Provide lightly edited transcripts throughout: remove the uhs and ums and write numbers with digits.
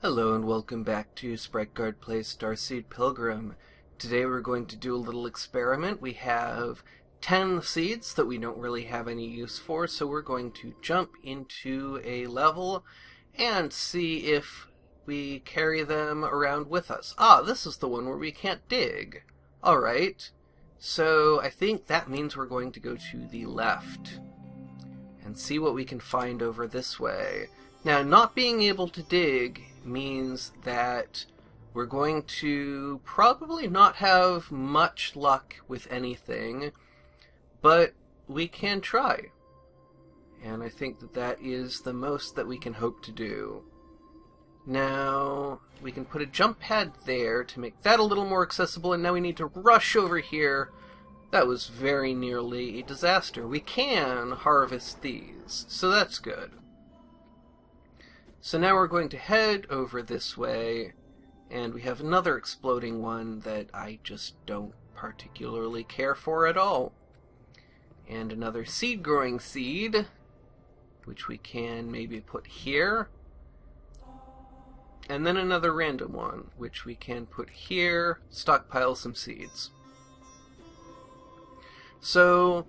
Hello and welcome back to Sprite Guard plays Starseed Pilgrim. Today we're going to do a little experiment. We have 10 seeds that we don't really have any use for, so we're going to jump into a level and see if we carry them around with us. Ah, this is the one where we can't dig. Alright, so I think that means we're going to go to the left and see what we can find over this way. Now, not being able to dig means that we're going to probably not have much luck with anything, but we can try. And I think that that is the most that we can hope to do. Now, we can put a jump pad there to make that a little more accessible, and now we need to rush over here. That was very nearly a disaster. We can harvest these, so that's good. So now we're going to head over this way, and we have another exploding one that I just don't particularly care for at all. And another seed-growing seed, which we can maybe put here. And then another random one, which we can put here, stockpile some seeds. So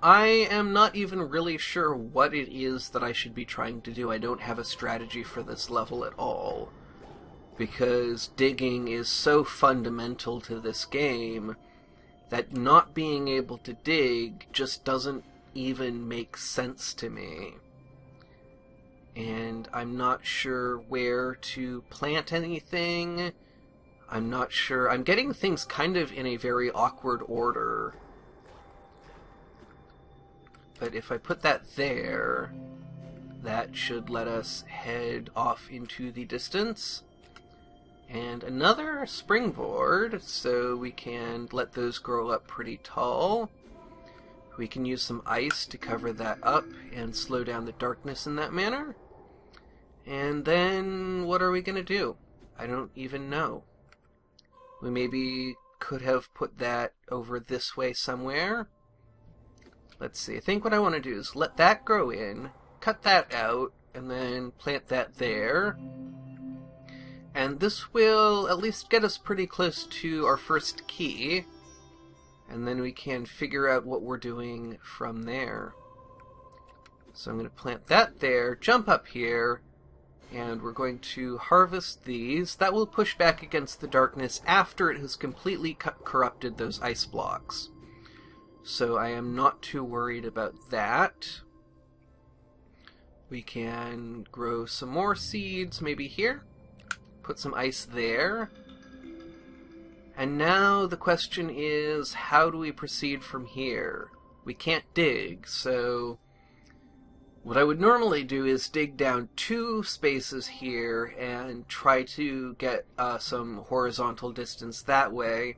I am not even really sure what it is that I should be trying to do. I don't have a strategy for this level at all, because digging is so fundamental to this game that not being able to dig just doesn't even make sense to me. And I'm not sure where to plant anything. I'm not sure. I'm getting things kind of in a very awkward order. But if I put that there, that should let us head off into the distance. And another springboard, so we can let those grow up pretty tall. We can use some ice to cover that up and slow down the darkness in that manner. And then what are we going to do? I don't even know. We maybe could have put that over this way somewhere. Let's see, I think what I want to do is let that grow in, cut that out, and then plant that there. And this will at least get us pretty close to our first key, and then we can figure out what we're doing from there. So I'm going to plant that there, jump up here, and we're going to harvest these. That will push back against the darkness after it has completely corrupted those ice blocks. So I am not too worried about that. We can grow some more seeds, maybe here. Put some ice there. And now the question is, how do we proceed from here? We can't dig, so what I would normally do is dig down 2 spaces here and try to get some horizontal distance that way.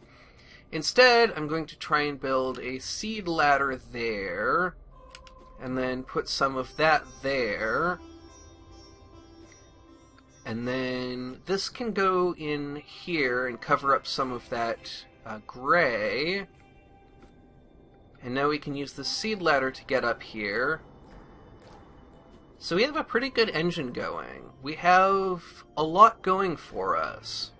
Instead, I'm going to try and build a seed ladder there, and then put some of that there. And then this can go in here and cover up some of that gray. And now we can use the seed ladder to get up here. So we have a pretty good engine going. We have a lot going for us.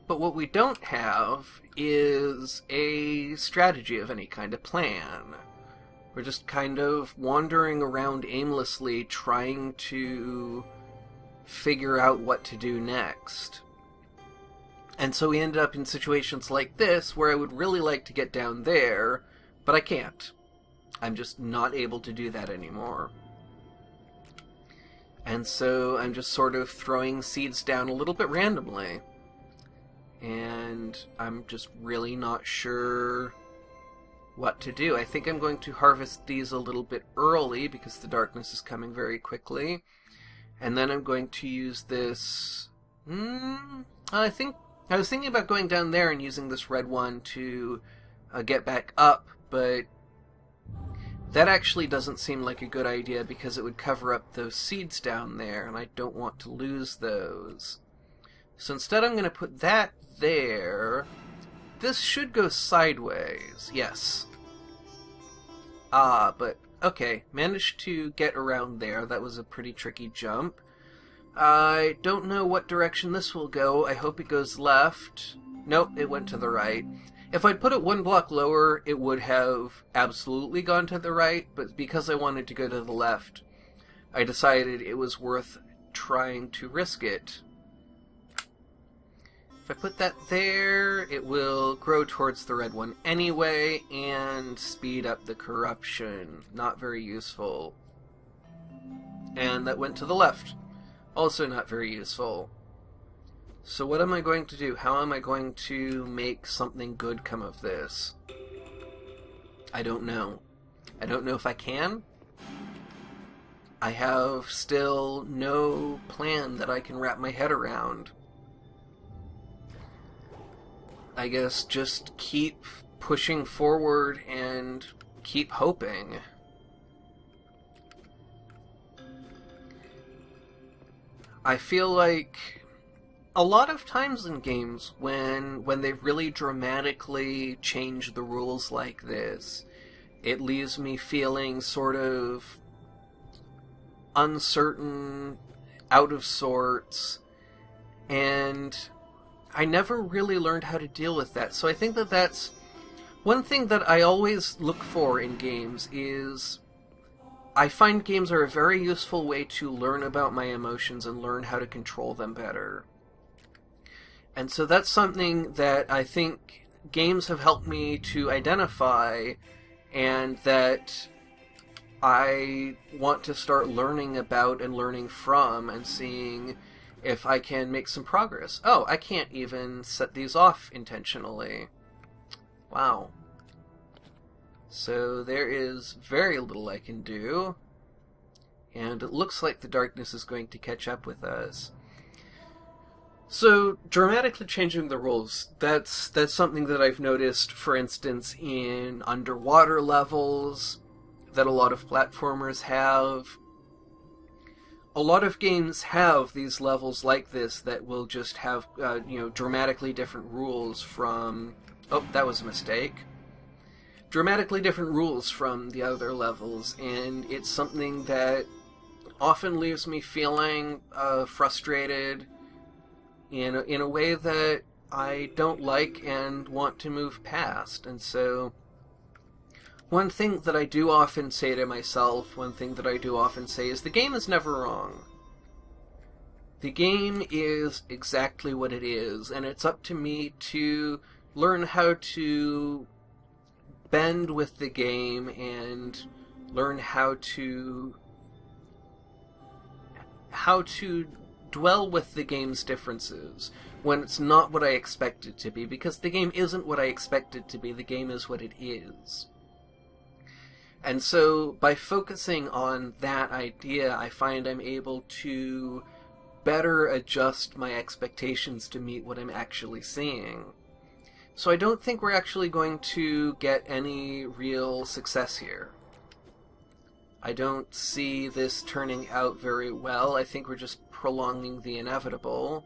But what we don't have is a strategy of any kind of plan. We're just kind of wandering around aimlessly trying to figure out what to do next. And so we end up in situations like this where I would really like to get down there, but I can't. I'm just not able to do that anymore. And so I'm just sort of throwing seeds down a little bit randomly. And I'm just really not sure what to do. I think I'm going to harvest these a little bit early because the darkness is coming very quickly. And then I'm going to use this... I was thinking about going down there and using this red one to get back up, but that actually doesn't seem like a good idea because it would cover up those seeds down there, and I don't want to lose those. So instead I'm going to put that there. This should go sideways. Yes. But okay, managed to get around there. That was a pretty tricky jump. I don't know what direction this will go. I hope it goes left. Nope, it went to the right. If I'd put it one block lower, it would have absolutely gone to the right, but because I wanted to go to the left, I decided it was worth trying to risk it. If I put that there, it will grow towards the red one anyway, and speed up the corruption. Not very useful. And that went to the left. Also not very useful. So what am I going to do? How am I going to make something good come of this? I don't know. I don't know if I can. I have still no plan that I can wrap my head around. I guess just keep pushing forward and keep hoping. I feel like a lot of times in games when they really dramatically change the rules like this, it leaves me feeling sort of uncertain, out of sorts, and I never really learned how to deal with that. So I think that that's one thing that I always look for in games is I find games are a very useful way to learn about my emotions and learn how to control them better. And so that's something that I think games have helped me to identify, and that I want to start learning about and learning from and seeing if I can make some progress. Oh, I can't even set these off intentionally. Wow. So there is very little I can do, and it looks like the darkness is going to catch up with us. So, dramatically changing the rules, that's something that I've noticed, for instance, in underwater levels that a lot of platformers have. A lot of games have these levels like this that will just have, dramatically different rules from... Oh, that was a mistake. Dramatically different rules from the other levels, and it's something that often leaves me feeling frustrated in a way that I don't like and want to move past. And so one thing that I do often say to myself, one thing that I do often say is the game is never wrong. The game is exactly what it is, and it's up to me to learn how to bend with the game and learn how to dwell with the game's differences when it's not what I expect it to be, because the game isn't what I expect it to be, the game is what it is. And so, by focusing on that idea, I find I'm able to better adjust my expectations to meet what I'm actually seeing. So I don't think we're actually going to get any real success here. I don't see this turning out very well. I think we're just prolonging the inevitable.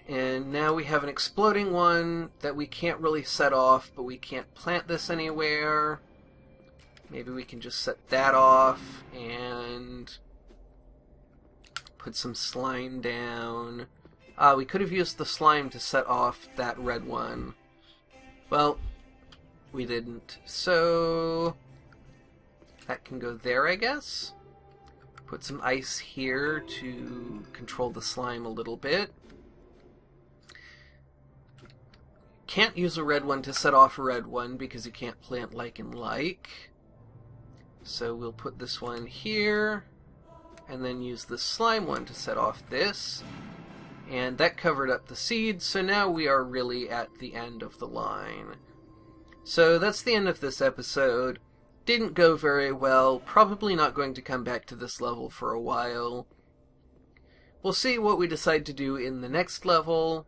And now we have an exploding one that we can't really set off, but we can't plant this anywhere. Maybe we can just set that off and put some slime down. We could have used the slime to set off that red one. Well, we didn't. So that can go there, I guess. Put some ice here to control the slime a little bit. Can't use a red one to set off a red one because you can't plant like and like. So we'll put this one here, and then use the slime one to set off this. And that covered up the seeds, so now we are really at the end of the line. So that's the end of this episode. Didn't go very well, probably not going to come back to this level for a while. We'll see what we decide to do in the next level.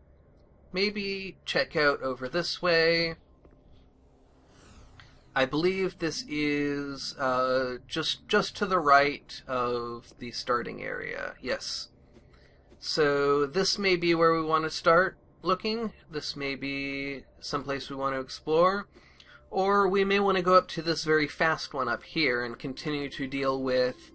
Maybe check out over this way. I believe this is just to the right of the starting area. Yes. So this may be where we want to start looking. This may be someplace we want to explore. Or we may want to go up to this very fast one up here and continue to deal with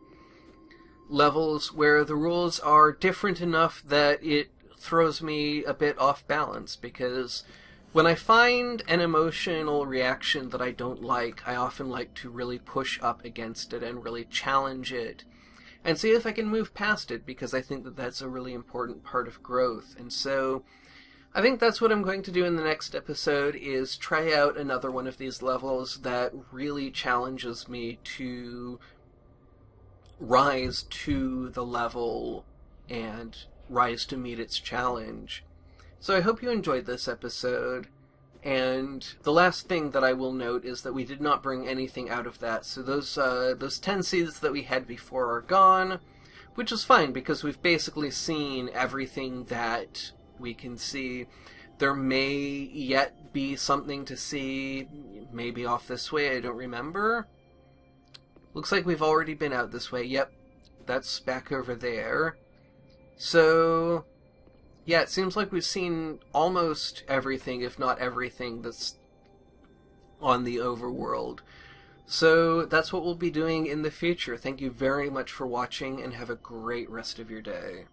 levels where the rules are different enough that it throws me a bit off balance, because when I find an emotional reaction that I don't like, I often like to really push up against it and really challenge it and see if I can move past it, because I think that that's a really important part of growth. And so I think that's what I'm going to do in the next episode, is try out another one of these levels that really challenges me to rise to the level and rise to meet its challenge. So I hope you enjoyed this episode, and the last thing that I will note is that we did not bring anything out of that. So those 10 seeds that we had before are gone, which is fine because we've basically seen everything that we can see. There may yet be something to see, maybe off this way, I don't remember. Looks like we've already been out this way. Yep, that's back over there. So yeah, it seems like we've seen almost everything, if not everything, that's on the overworld. So that's what we'll be doing in the future. Thank you very much for watching, and have a great rest of your day.